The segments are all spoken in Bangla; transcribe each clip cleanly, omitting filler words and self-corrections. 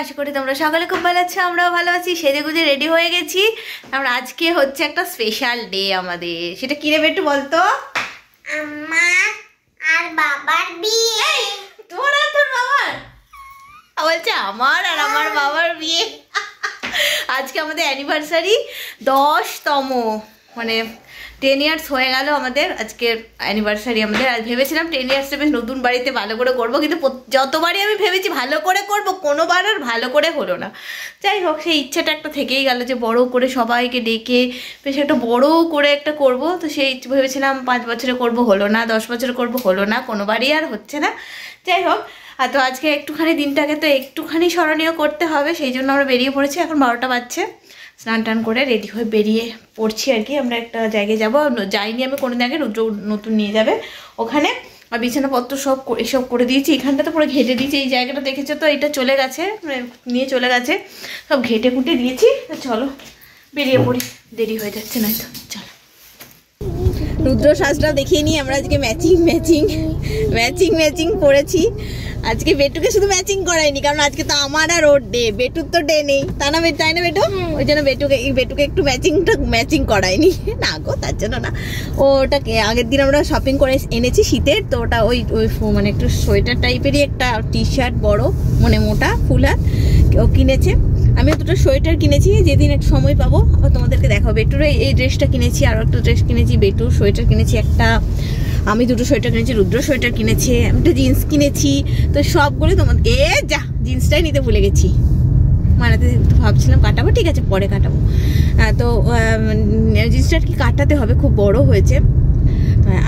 আশা করি তোমরা সকলে খুব ভালো আছো, আমরাও ভালো আছি। সেজে গুজে রেডি হয়ে গেছি। আমরা আজকে হচ্ছে একটা স্পেশাল ডে আমাদের। সেটা কি রে একটু বলতো? আমার আর বাবার বিয়ে। তোর আর তোর বাবার? বলছে আমার আর আমার বাবার বিয়ে। আজকে আমাদের অ্যানিভার্সারি 10তম, মানে 10 ইয়ার্স হয়ে গেল আমাদের আজকের অ্যানিভার্সারি আমাদের। আর ভেবেছিলাম 10 ইয়ার্সটা বেশ নতুন বাড়িতে ভালো করে করবো, কিন্তু যতবারই আমি ভেবেছি ভালো করে করবো, কোনোবার আর ভালো করে হলো না। যাই হোক, সেই ইচ্ছাটা একটা থেকেই গেল যে বড় করে সবাইকে ডেকে বেশ একটা বড় করে একটা করব। তো সেই ভেবেছিলাম 5 বছরে করব, হলো না। 10 বছরে করব, হলো না। কোনোবারই আর হচ্ছে না। যাই হোক, আর তো আজকে একটুখানি দিনটাকে তো একটুখানি স্মরণীয় করতে হবে, সেই জন্য আমরা বেরিয়ে পড়েছি। এখন 12টা বাজছে। স্নান টান করে রেডি হয়ে বেরিয়ে পড়ছি আর কি। আমরা একটা জায়গায় যাবো, যাইনি আমি কোনো জায়গায়, রুদ্র নতুন নিয়ে যাবে ওখানে। আর বিছানাপত্র সব এসব করে দিয়েছি। এখানটা তো পুরো ঘেটে দিয়েছি। এই জায়গাটা দেখেছো তো, এটা চলে গেছে, মানে নিয়ে চলে গেছে, সব ঘেটে কুটে দিয়েছি। তো চলো বেরিয়ে পড়ি, দেরি হয়ে যাচ্ছে না তো। চলো, রুদ্র সাজটাও দেখিয়ে নিই। আমরা আজকে ম্যাচিং পরেছি। আজকে বেটুকে শুধু ম্যাচিং করাইনি, কারণ আজকে তো আমার আর ওর ডে, বেটুর তো ডে নেই, তাই না বেটু? ওই জন্য বেটুকে একটু ম্যাচিং করাইনি না গো, তার জন্য না। ওটাকে আগের দিন আমরা শপিং করে এনেছি শীতের, তো ওটা ওই মানে একটু সোয়েটার টাইপেরই একটা টি শার্ট, বড় মানে মোটা ফুল হাত ও কিনেছে। আমিও দুটো সোয়েটার কিনেছি, যেদিন একটু সময় পাবো আবার তোমাদেরকে দেখাবো। বেটুর এই ড্রেসটা কিনেছি, আরও একটা ড্রেস কিনেছি, বেটুর সোয়েটার কিনেছি একটা, আমি দুটো সোয়েটার কিনেছি, রুদ্র সোয়েটার কিনেছে, আমি একটা জিন্স কিনেছি। তো সবগুলো তোমাদের জিন্সটাই নিতে ভুলে গেছি, মানে ভাবছিলাম কাটাবো, ঠিক আছে পরে কাটাবো। তো জিন্সটা আর কি কাটাতে হবে, খুব বড় হয়েছে।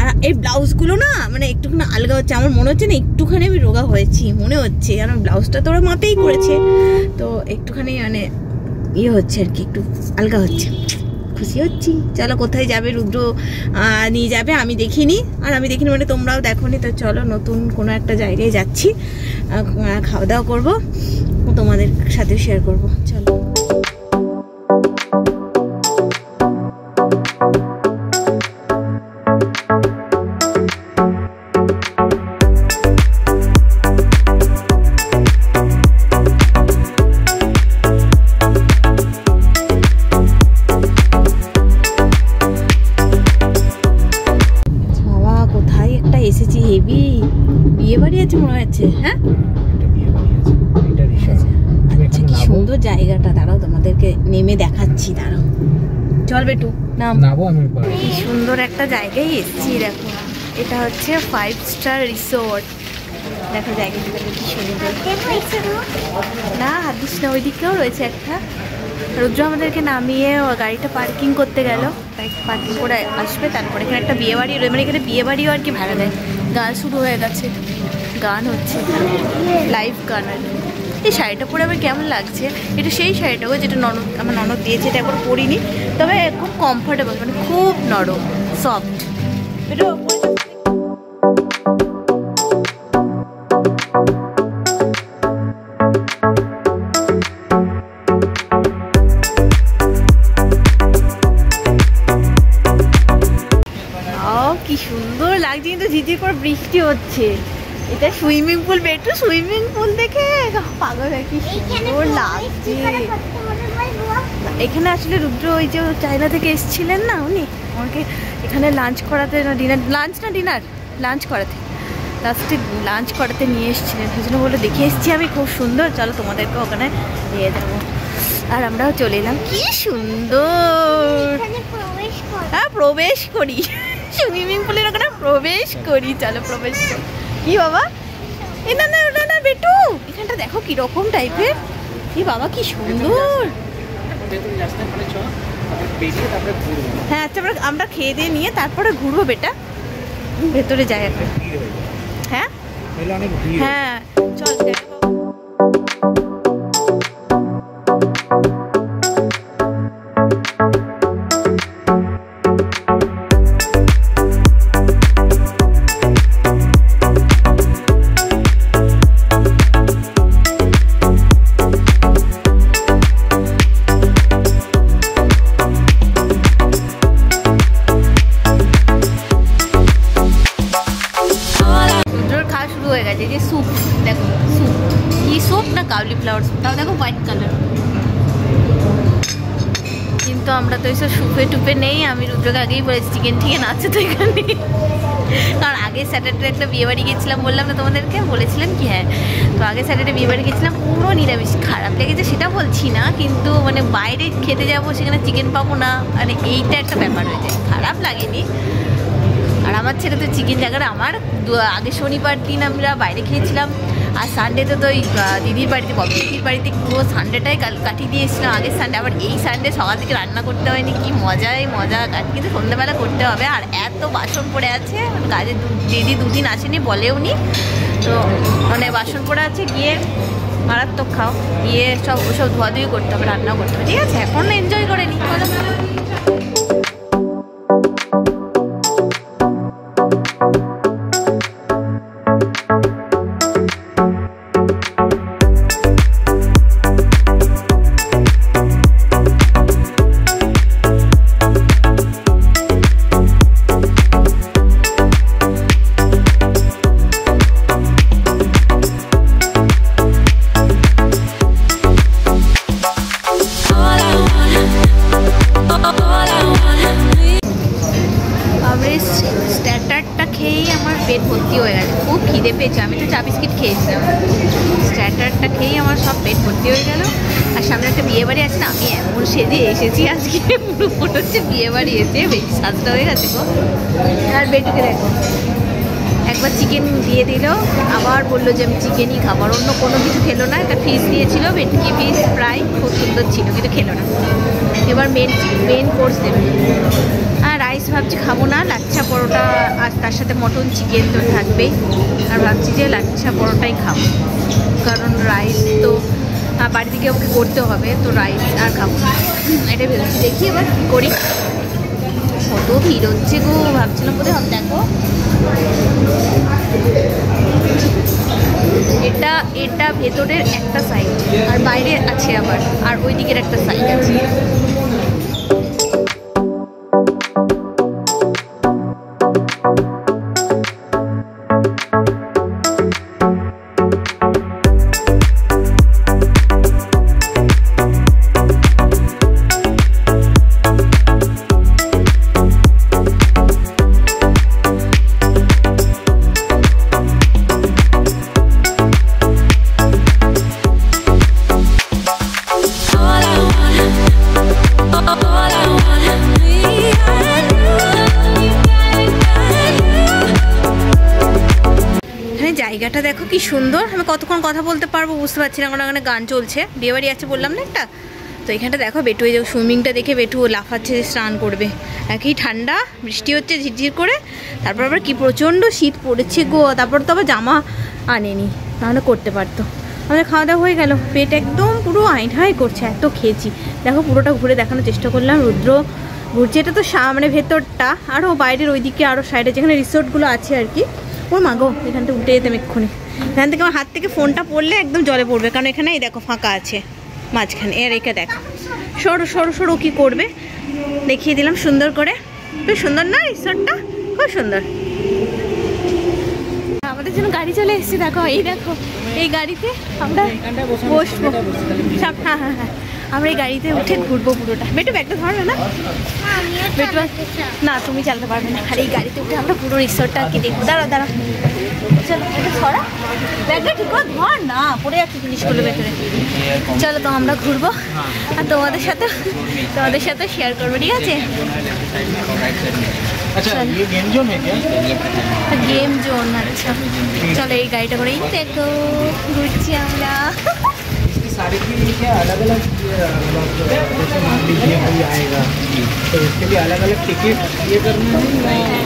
আর এই ব্লাউজগুলো না মানে একটুখানি আলগা হচ্ছে, আমার মনে হচ্ছে না একটুখানি আমি রোগা হয়েছি মনে হচ্ছে, কারণ ব্লাউজটা তো ওরা মাপেই করেছে, তো একটুখানি মানে হচ্ছে আর কি, একটু আলগা হচ্ছে। খুশি হচ্ছি। চলো, কোথায় যাবে রুদ্র নিয়ে যাবে, আমি দেখিনি। আর আমি দেখিনি মানে তোমরাও দেখোনি। তো চলো, নতুন কোনো একটা জায়গায় যাচ্ছি, খাওয়া দাওয়া করবো, তোমাদের সাথে শেয়ার করবো। চলো। হ্যাঁ, আচ্ছা, কি সুন্দর জায়গাটা। দাঁড়াও, তোমাদেরকে নেমে দেখাচ্ছি, দাঁড়াও। চল বেটু, নামবো। কি সুন্দর একটা জায়গায় এসেছি, দেখো। এটা হচ্ছে 5 স্টার রিসোর্ট। দেখো জায়গাটা কি সুন্দর। না হাত দিস না, ওই দিকেও রয়েছে একটা। রুদ্র আমাদেরকে নামিয়ে গাড়িটা পার্কিং করতে গেল, তাই পার্কিং করে আসবে। তারপরে এখানে একটা বিয়ে বাড়ি, মানে এখানে বিয়ে বাড়িও আর কি ভাড়া দেয়। গান শুরু হয়ে গেছে, গান হচ্ছে, লাইভ গান আর কি। এই শাড়িটা পরে আমার কেমন লাগছে, এটা সেই শাড়িটাও যেটা আমার ননদ দিয়েছে, এটা একবার পরিনি, তবে খুব কমফোর্টেবল, মানে খুব নরম, সফট। এটা কি সুন্দর লাগছে, কিন্তু ঝিঝির পর বৃষ্টি হচ্ছে। এটা সুইমিং পুল, বেটু সুইমিং পুল দেখে পাগল হয়, কি সুন্দর লাগছে। এখানে আসলে রুদ্র ওই যে চায়না থেকে এসেছিলেন না উনি, আমাকে এখানে লাঞ্চ করাতে, লাঞ্চ করাতে লাস্টে লাঞ্চ করাতে নিয়ে এসেছিলেন, সেই জন্য বলে দেখে এসেছি আমি, খুব সুন্দর। চলো তোমাদেরকে ওখানে নিয়ে যাবো। আর আমরাও চলে এলাম, কি সুন্দর। হ্যাঁ, প্রবেশ করি সুইমিং পুলের ওখানে, প্রবেশ করি। চলো প্রবেশ করি। কি বাবা, এ না বেটু, এখানটা দেখো কিরকম টাইপের। কি বাবা, কি সুন্দর। হ্যাঁ আচ্ছা, আমরা খেয়ে দিয়ে নিয়ে তারপরে ঘুরবো বেটা, ভেতরে যাই এখন। হ্যাঁ হ্যাঁ, চল। স্যুপ, দেখো স্যুপ। কিন্তু আমরা তো এইসব সুপে টুপে নেই। আমি রুদ্রকে আগেই বলেছি চিকেন টিকেন আছে তো এখানে, কারণ আগের স্যাটারডে একটা বিয়েবাড়ি গেছিলাম, বললাম না তোমাদেরকে, বলেছিলাম কি? হ্যাঁ, তো আগের স্যাটারডে বিয়েবাড়ি গেছিলাম, পুরো নিরামিষ। খারাপ লেগেছে সেটা বলছি না, কিন্তু মানে বাইরে খেতে যাবো সেখানে চিকেন পাবো না, মানে এইটা একটা ব্যাপার হয়ে যায়। খারাপ লাগেনি। আর আমার ছেলে তো চিকেন জায়গাটা, আমার আগে শনিবার দিন আমরা বাইরে খেয়েছিলাম, আর সানডেতে তো ওই দিদির বাড়িতে, দিদির বাড়িতে পুরো সানডেটাই কাটিয়ে দিয়ে এসেছিলাম আগের সানডে। আবার এই সানডে সকাল থেকে রান্না করতে হয়নি, কি মজাই মজা। কিন্তু সন্ধ্যাবেলা করতে হবে, আর এত বাসন পড়ে আছে, কাজে দিদি দুদিন আসেনি, বলেও নি, তো মানে বাসন পড়ে আছে, গিয়ে মারাত্মক খাও, গিয়ে সব ওসব ধোয়াধুয়ি করতে হবে, রান্নাও করতে হবে। ঠিক আছে, এখন এনজয় করে নি। স্টার্টারটা খেয়েই আমার পেট ভর্তি হয়ে গেছে, খুব খিদে পেয়েছে। আমি তো চা বিস্কিট খেয়েছিলাম, স্টার্টারটা খেয়েই আমার সব পেট ভর্তি হয়ে গেল। আর সামনে একটা বিয়েবাড়ি আছে না, আমি এমন সেজে এসেছি আজকে, পুরো মনে হচ্ছে বিয়েবাড়ি এসে বেশি সাজটা হয়ে গেছে গো। আর বেটুকে দেখো, একবার চিকেন দিয়ে দিল, আবার বললো যে আমি চিকেনই খাবো, আর অন্য কোনো কিছু খেলো না। একটা ফিশ দিয়েছিল, ভেটকি ফিশ ফ্রাই, খুব সুন্দর ছিল, কিন্তু খেলো না। এবার মেন কোর্স দেবে। আর রাইস ভাবছি খাবো না, লাচ্ছা পরোটা, আর তার সাথে মটন চিকেন তো থাকবেই। আর ভাবছি যে লাচ্ছা পরোটাই খাবো, কারণ রাইস তো বাড়ি থেকে ওকে করতে হবে, তো রাইস আর খাবো না, এটা ভেবেছি। দেখি এবার কী করি। কত ভিড় হচ্ছে গো, ভাবছিলাম বোধহয় হবে। দেখো, এটা ভেতরের একটা সাইড, আর বাইরে আছে আবার, আর ওই দিকের একটা সাইড আছে। জায়গাটা দেখো কি সুন্দর। আমি কতক্ষণ কথা বলতে পারবো বুঝতে পারছি না, কারণ ওখানে গান চলছে, বিয়েবাড়ি আছে বললাম না একটা। তো এখানটা দেখো, বেটু এই যে সুইমিংটা দেখে বেটু লাফাচ্ছে, স্নান করবে। একই ঠান্ডা, বৃষ্টি হচ্ছে ঝিরঝির করে, তারপর আবার কি প্রচণ্ড শীত পড়েছে গো। তারপর তো আবার জামা আনেনি, নাহলে করতে পারতো। আমাদের খাওয়া দাওয়া হয়ে গেল, পেট একদম পুরো আইঠাই করছে, এত খেয়েছি। দেখো পুরোটা ঘুরে দেখানোর চেষ্টা করলাম। রুদ্র ঘুরছে, এটা তো মানে ভেতরটা, আরও বাইরের ওইদিকে আরও সাইডে যেখানে রিসোর্টগুলো আছে আর কি। ওর মা গো, এখান থেকে উঠে যেতাম এক্ষুনি। এখান থেকে আমার হাত থেকে ফোনটা পড়লে একদম জলে পড়বে, কারণ এখানে এই দেখো ফাঁকা আছে মাঝখানে। এর একে দেখো, সরো সরো সরো, কী করবে দেখিয়ে দিলাম সুন্দর করে। বেশ সুন্দর না রিসোর্টটা, খুব সুন্দর। আমাদের জন্য গাড়ি চলে এসেছে, দেখো এই দেখো, এই গাড়িতে আমরা বসবো সব। হ্যাঁ হ্যাঁ হ্যাঁ, আমরা এই গাড়িতে উঠে ঘুরবো পুরোটা। বেটু ব্যাগটা ধরবে না? বেটু না, তুমি চালাতে পারবে না। আর এই গাড়িতে উঠে আমরা পুরো রিসোর্টটা আর কি দেখবো। দাঁড়া দাঁড়া, চলো এটা ছড়া, ব্যাগটা ঠিক করে ধর না, পড়ে যাচ্ছে জিনিসগুলো ভেতরে। চলো তো আমরা ঘুরবো, আর তোমাদের সাথে শেয়ার করবো, ঠিক আছে? गेम जोन, अच्छा चलो ये गाड़ी করে দেখো ঘুরছি আমরা। साड़ी के लिए क्या अलग अलग जैसे मान लीजिए कोई आएगा तो उसके लिए अलग अलग टिकट ये करना है।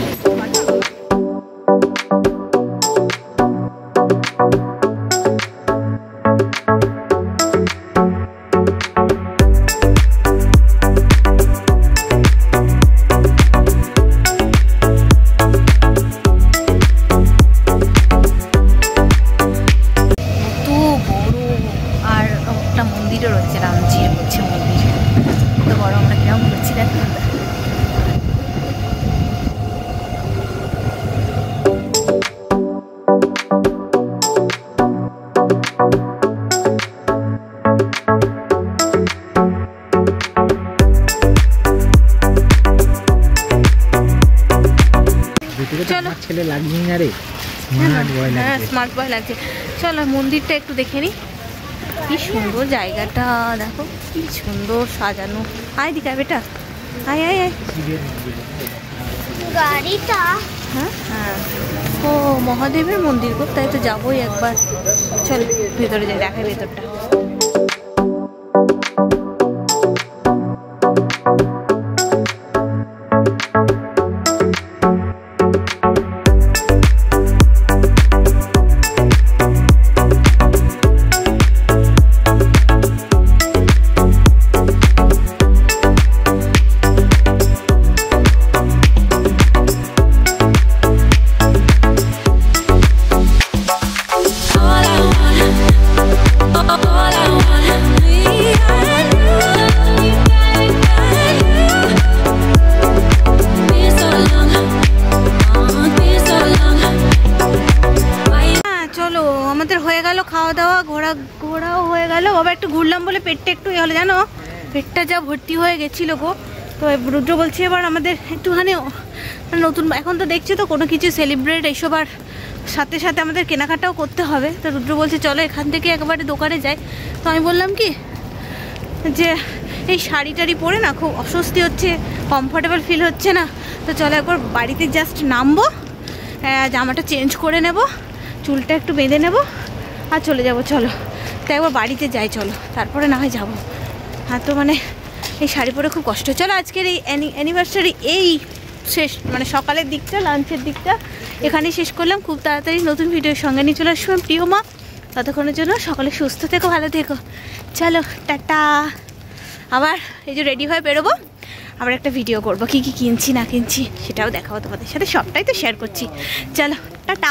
আমার ছেলে লাগছেই না রে, স্মার্ট বয় হ্যাঁ লাগছে। স্মার্ট বয় লাগছে। চলো মন্দিরটা একটু দেখে নি, কি সুন্দর জায়গাটা, দেখো কি সুন্দর সাজানো। আয় দিকা বেটা, আয় আয় আয়। শিবের মন্দির। গাড়িটা হ্যাঁ হ্যাঁ, ও মহাদেবের মন্দির গো, তাই তো যাবোই একবার। চল ভেতরে যাই, দেখাই ভেতরটা। হয়ে গেল খাওয়া দাওয়া, ঘোরাও হয়ে গেল। বাবা একটু ঘুরলাম বলে পেটটা একটু হলো জানো, পেটটা যা ভর্তি হয়ে গেছিল গো। তো রুদ্র বলছে এবার আমাদের একটুখানি নতুন, এখন তো দেখছি তো কোনো কিছু সেলিব্রেট এইসব, আর সাথে সাথে আমাদের কেনাকাটাও করতে হবে। তো রুদ্র বলছে চলো এখান থেকে একবারে দোকানে যাই। তো আমি বললাম কি যে এই শাড়ি টাড়ি পরে না খুব অস্বস্তি হচ্ছে, কমফোর্টেবল ফিল হচ্ছে না। তো চলো একবার বাড়িতে জাস্ট নামবো, জামাটা চেঞ্জ করে নেব, চুলটা একটু বেঁধে নেব আর চলে যাব। চলো তো একবার বাড়িতে যাই, চলো তারপরে না হয় যাবো। হ্যাঁ তো মানে এই শাড়ি পরে খুব কষ্ট। চলো আজকের এই অ্যানিভার্সারি এই শেষ, মানে সকালের দিকটা, লাঞ্চের দিকটা এখানেই শেষ করলাম। খুব তাড়াতাড়ি নতুন ভিডিওর সঙ্গে নিয়ে চলে আসলাম প্রিয় মা। ততক্ষণের জন্য সকলে সুস্থ থেকো, ভালো থেকো। চলো টাটা। আবার এই যে রেডি হয়ে বেরোবো, আবার একটা ভিডিও করবো, কী কী কিনছি না কিনছি সেটাও দেখাবো তোমাদের সাথে, সবটাই তো শেয়ার করছি। চলো টাটা।